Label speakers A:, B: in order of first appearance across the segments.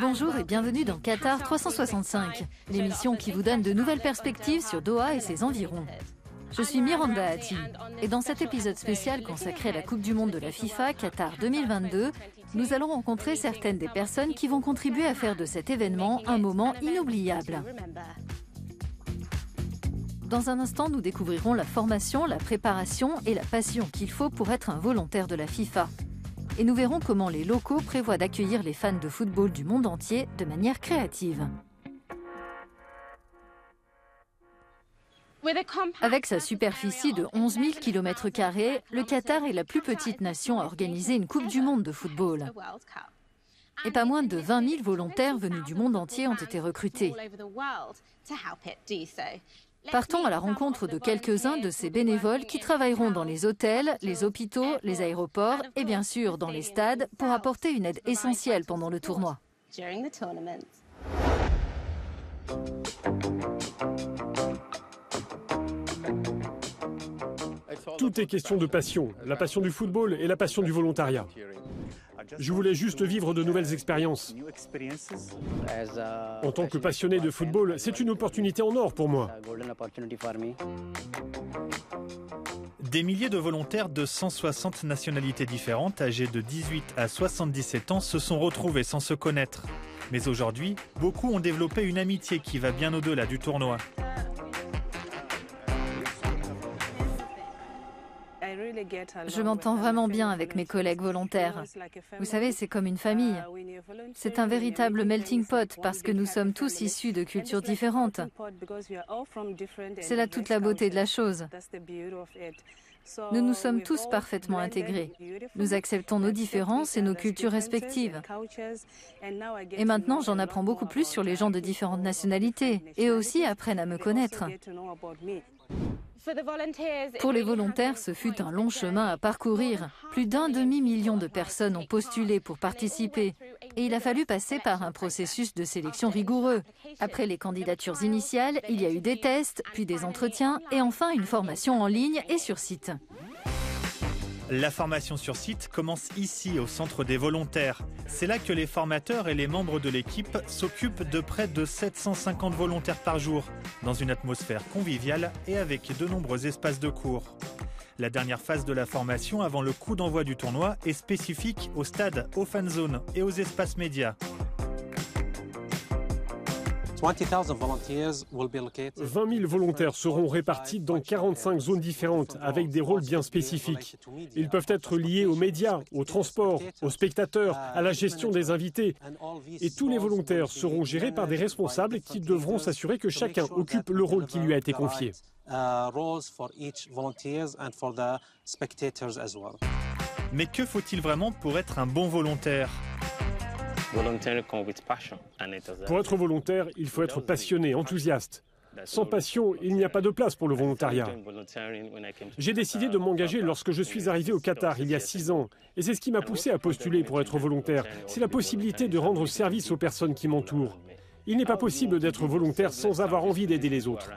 A: Bonjour et bienvenue dans Qatar 365, l'émission qui vous donne de nouvelles perspectives sur Doha et ses environs. Je suis Miranda Hatti et dans cet épisode spécial consacré à la Coupe du Monde de la FIFA Qatar 2022, nous allons rencontrer certaines des personnes qui vont contribuer à faire de cet événement un moment inoubliable. Dans un instant, nous découvrirons la formation, la préparation et la passion qu'il faut pour être un volontaire de la FIFA. Et nous verrons comment les locaux prévoient d'accueillir les fans de football du monde entier de manière créative. Avec sa superficie de 11 000 km², le Qatar est la plus petite nation à organiser une Coupe du Monde de football. Et pas moins de 20 000 volontaires venus du monde entier ont été recrutés. Partons à la rencontre de quelques-uns de ces bénévoles qui travailleront dans les hôtels, les hôpitaux, les aéroports et bien sûr dans les stades pour apporter une aide essentielle pendant le tournoi.
B: Tout est question de passion, la passion du football et la passion du volontariat. Je voulais juste vivre de nouvelles expériences. En tant que passionné de football, c'est une opportunité en or pour moi.
C: Des milliers de volontaires de 160 nationalités différentes, âgés de 18 à 77 ans, se sont retrouvés sans se connaître. Mais aujourd'hui, beaucoup ont développé une amitié qui va bien au-delà du tournoi.
A: Je m'entends vraiment bien avec mes collègues volontaires. Vous savez, c'est comme une famille. C'est un véritable melting pot parce que nous sommes tous issus de cultures différentes. C'est là toute la beauté de la chose. Nous nous sommes tous parfaitement intégrés. Nous acceptons nos différences et nos cultures respectives. Et maintenant, j'en apprends beaucoup plus sur les gens de différentes nationalités et eux aussi apprennent à me connaître. Pour les volontaires, ce fut un long chemin à parcourir. Plus d'1 demi-million de personnes ont postulé pour participer. Et il a fallu passer par un processus de sélection rigoureux. Après les candidatures initiales, il y a eu des tests, puis des entretiens et enfin une formation en ligne et sur site.
C: La formation sur site commence ici, au centre des volontaires. C'est là que les formateurs et les membres de l'équipe s'occupent de près de 750 volontaires par jour, dans une atmosphère conviviale et avec de nombreux espaces de cours. La dernière phase de la formation avant le coup d'envoi du tournoi est spécifique au stade, aux fan zones et aux espaces médias.
B: 20 000 volontaires seront répartis dans 45 zones différentes avec des rôles bien spécifiques. Ils peuvent être liés aux médias, au transport, aux spectateurs, à la gestion des invités. Et tous les volontaires seront gérés par des responsables qui devront s'assurer que chacun occupe le rôle qui lui a été confié.
C: Mais que faut-il vraiment pour être un bon volontaire ?
B: Pour être volontaire, il faut être passionné, enthousiaste. Sans passion, il n'y a pas de place pour le volontariat. J'ai décidé de m'engager lorsque je suis arrivé au Qatar il y a 6 ans. Et c'est ce qui m'a poussé à postuler pour être volontaire. C'est la possibilité de rendre service aux personnes qui m'entourent. Il n'est pas possible d'être volontaire sans avoir envie d'aider les autres.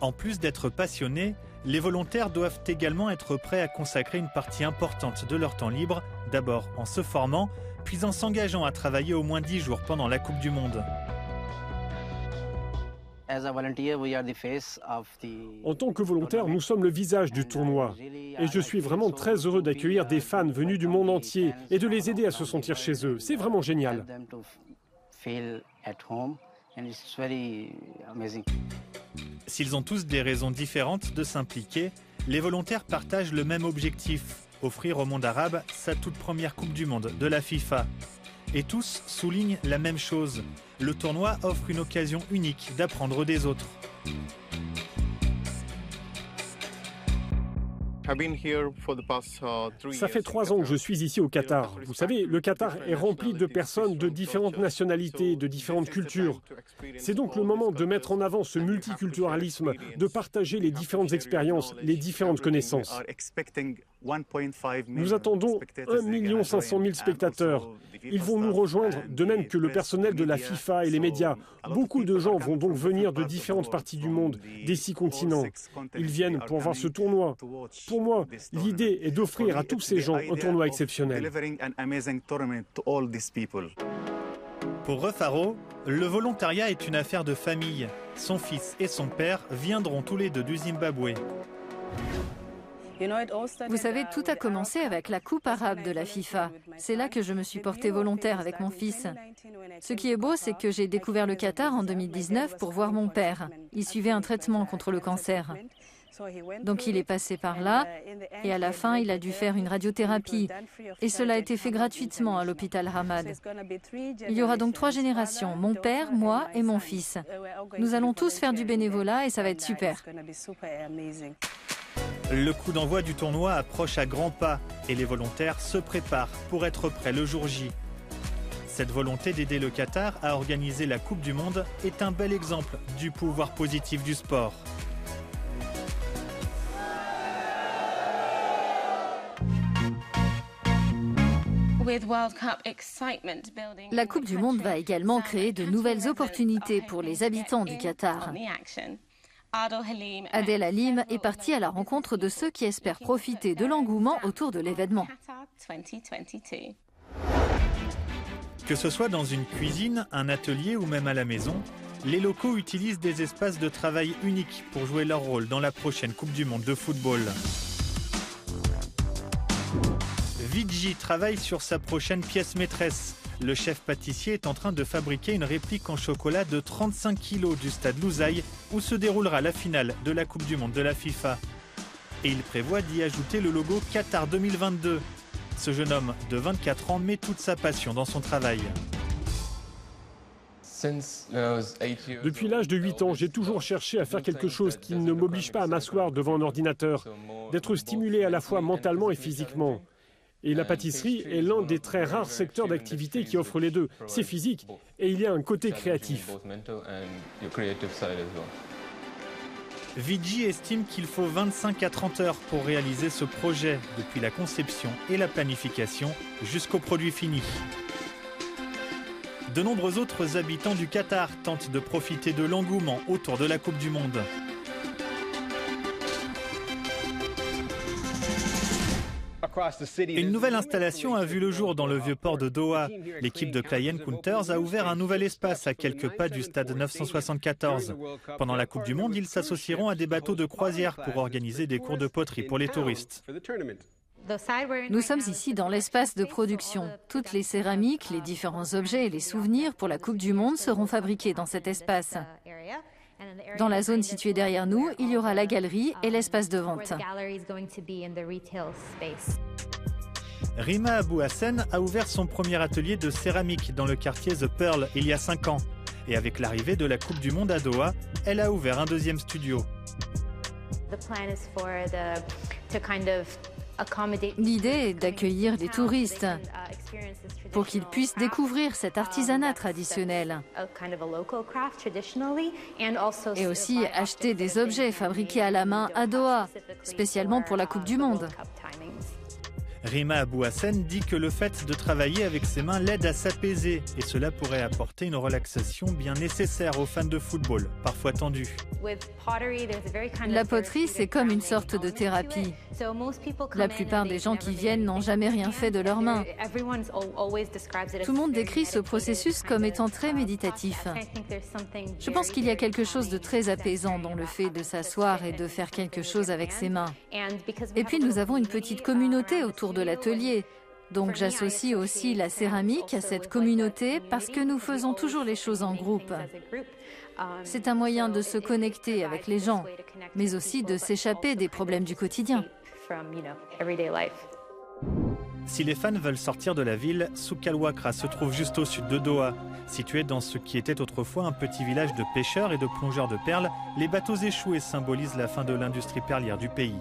C: En plus d'être passionnés, les volontaires doivent également être prêts à consacrer une partie importante de leur temps libre, d'abord en se formant, puis en s'engageant à travailler au moins 10 jours pendant la Coupe du Monde.
B: En tant que volontaire, nous sommes le visage du tournoi. Et je suis vraiment très heureux d'accueillir des fans venus du monde entier et de les aider à se sentir chez eux. C'est vraiment génial.
C: S'ils ont tous des raisons différentes de s'impliquer, les volontaires partagent le même objectif, offrir au monde arabe sa toute première Coupe du Monde de la FIFA. Et tous soulignent la même chose. Le tournoi offre une occasion unique d'apprendre des autres.
B: Ça fait 3 ans que je suis ici au Qatar. Vous savez, le Qatar est rempli de personnes de différentes nationalités, de différentes cultures. C'est donc le moment de mettre en avant ce multiculturalisme, de partager les différentes expériences, les différentes connaissances. Nous attendons 1 500 000 spectateurs. Ils vont nous rejoindre, de même que le personnel de la FIFA et les médias. Beaucoup de gens vont donc venir de différentes parties du monde, des 6 continents. Ils viennent pour voir ce tournoi. Pour moi, l'idée est d'offrir à tous ces gens un tournoi exceptionnel.
C: Pour Refaro, le volontariat est une affaire de famille. Son fils et son père viendront tous les deux du Zimbabwe.
A: Vous savez, tout a commencé avec la Coupe arabe de la FIFA. C'est là que je me suis portée volontaire avec mon fils. Ce qui est beau, c'est que j'ai découvert le Qatar en 2019 pour voir mon père. Il suivait un traitement contre le cancer. Donc il est passé par là et à la fin, il a dû faire une radiothérapie. Et cela a été fait gratuitement à l'hôpital Hamad. Il y aura donc 3 générations, mon père, moi et mon fils. Nous allons tous faire du bénévolat et ça va être super.
C: Le coup d'envoi du tournoi approche à grands pas et les volontaires se préparent pour être prêts le jour J. Cette volonté d'aider le Qatar à organiser la Coupe du Monde est un bel exemple du pouvoir positif du sport.
A: La Coupe du Monde va également créer de nouvelles opportunités pour les habitants du Qatar. Adel Halim est parti à la rencontre de ceux qui espèrent profiter de l'engouement autour de l'événement.
C: Que ce soit dans une cuisine, un atelier ou même à la maison, les locaux utilisent des espaces de travail uniques pour jouer leur rôle dans la prochaine Coupe du Monde de football. Vidji travaille sur sa prochaine pièce maîtresse. Le chef pâtissier est en train de fabriquer une réplique en chocolat de 35 kg du stade Loussaï où se déroulera la finale de la Coupe du Monde de la FIFA. Et il prévoit d'y ajouter le logo Qatar 2022. Ce jeune homme de 24 ans met toute sa passion dans son travail.
B: Depuis l'âge de 8 ans, j'ai toujours cherché à faire quelque chose qui ne m'oblige pas à m'asseoir devant un ordinateur, d'être stimulé à la fois mentalement et physiquement. Et la pâtisserie est l'un des très rares secteurs d'activité qui offre les deux. C'est physique et il y a un côté créatif.
C: Vidji estime qu'il faut 25 à 30 heures pour réaliser ce projet, depuis la conception et la planification jusqu'au produit fini. De nombreux autres habitants du Qatar tentent de profiter de l'engouement autour de la Coupe du Monde. Une nouvelle installation a vu le jour dans le vieux port de Doha. L'équipe de Client Counters a ouvert un nouvel espace à quelques pas du stade 974. Pendant la Coupe du Monde, ils s'associeront à des bateaux de croisière pour organiser des cours de poterie pour les touristes.
A: Nous sommes ici dans l'espace de production. Toutes les céramiques, les différents objets et les souvenirs pour la Coupe du Monde seront fabriqués dans cet espace. Dans la zone située derrière nous, il y aura la galerie et l'espace de vente.
C: Rima Abou Hassan a ouvert son premier atelier de céramique dans le quartier The Pearl il y a 5 ans. Et avec l'arrivée de la Coupe du Monde à Doha, elle a ouvert un deuxième studio.
A: L'idée est d'accueillir les touristes pour qu'ils puissent découvrir cet artisanat traditionnel et aussi acheter des objets fabriqués à la main à Doha, spécialement pour la Coupe du Monde.
C: Rima Abou Hassan dit que le fait de travailler avec ses mains l'aide à s'apaiser et cela pourrait apporter une relaxation bien nécessaire aux fans de football, parfois tendus.
A: La poterie, c'est comme une sorte de thérapie. La plupart des gens qui viennent n'ont jamais rien fait de leurs mains. Tout le monde décrit ce processus comme étant très méditatif. Je pense qu'il y a quelque chose de très apaisant dans le fait de s'asseoir et de faire quelque chose avec ses mains. Et puis nous avons une petite communauté autour de l'atelier. Donc j'associe aussi la céramique à cette communauté parce que nous faisons toujours les choses en groupe. C'est un moyen de se connecter avec les gens, mais aussi de s'échapper des problèmes du quotidien.
C: Si les fans veulent sortir de la ville, Souk Al Wakra se trouve juste au sud de Doha. Situé dans ce qui était autrefois un petit village de pêcheurs et de plongeurs de perles, les bateaux échoués symbolisent la fin de l'industrie perlière du pays.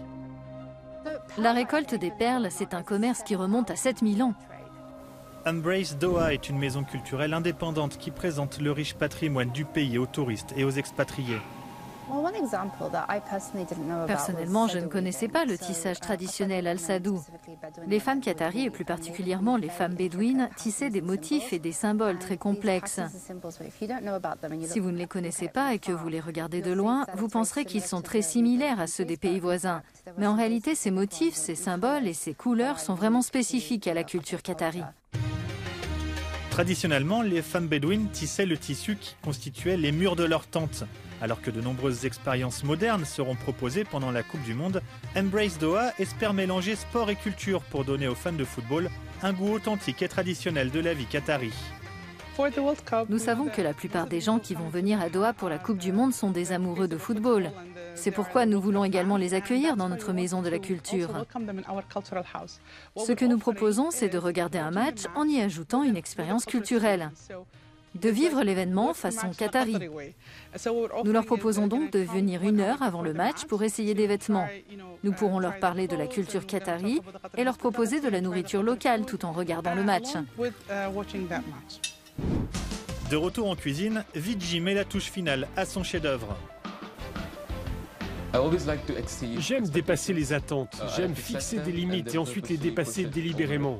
A: La récolte des perles, c'est un commerce qui remonte à 7000 ans.
C: Embrace Doha est une maison culturelle indépendante qui présente le riche patrimoine du pays aux touristes et aux expatriés.
A: Personnellement, je ne connaissais pas le tissage traditionnel al-Sadou. Les femmes qataries, et plus particulièrement les femmes bédouines, tissaient des motifs et des symboles très complexes. Si vous ne les connaissez pas et que vous les regardez de loin, vous penserez qu'ils sont très similaires à ceux des pays voisins. Mais en réalité, ces motifs, ces symboles et ces couleurs sont vraiment spécifiques à la culture qatarie.
C: Traditionnellement, les femmes bédouines tissaient le tissu qui constituait les murs de leur tente. Alors que de nombreuses expériences modernes seront proposées pendant la Coupe du Monde, Embrace Doha espère mélanger sport et culture pour donner aux fans de football un goût authentique et traditionnel de la vie qatarie.
A: Nous savons que la plupart des gens qui vont venir à Doha pour la Coupe du Monde sont des amoureux de football. C'est pourquoi nous voulons également les accueillir dans notre maison de la culture. Ce que nous proposons, c'est de regarder un match en y ajoutant une expérience culturelle. De vivre l'événement façon qatari. Nous leur proposons donc de venir 1 heure avant le match pour essayer des vêtements. Nous pourrons leur parler de la culture qatari et leur proposer de la nourriture locale tout en regardant le match.
C: De retour en cuisine, Vijay met la touche finale à son chef-d'œuvre.
B: J'aime dépasser les attentes, j'aime fixer des limites et ensuite les dépasser délibérément.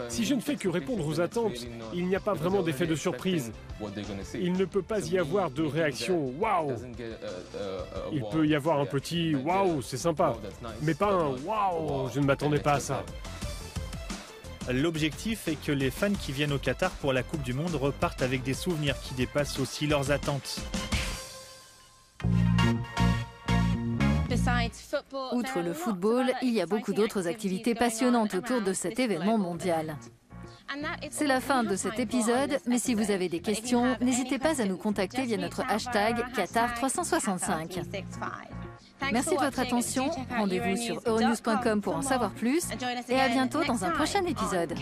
B: Si je ne fais que répondre aux attentes, il n'y a pas vraiment d'effet de surprise. Il ne peut pas y avoir de réaction « waouh ». Il peut y avoir un petit « waouh, c'est sympa », mais pas un « waouh, je ne m'attendais pas à ça ».
C: L'objectif est que les fans qui viennent au Qatar pour la Coupe du Monde repartent avec des souvenirs qui dépassent aussi leurs attentes.
A: Outre le football, il y a beaucoup d'autres activités passionnantes autour de cet événement mondial. C'est la fin de cet épisode, mais si vous avez des questions, n'hésitez pas à nous contacter via notre hashtag Qatar365. Merci de votre attention, rendez-vous sur euronews.com pour en savoir plus et à bientôt dans un prochain épisode.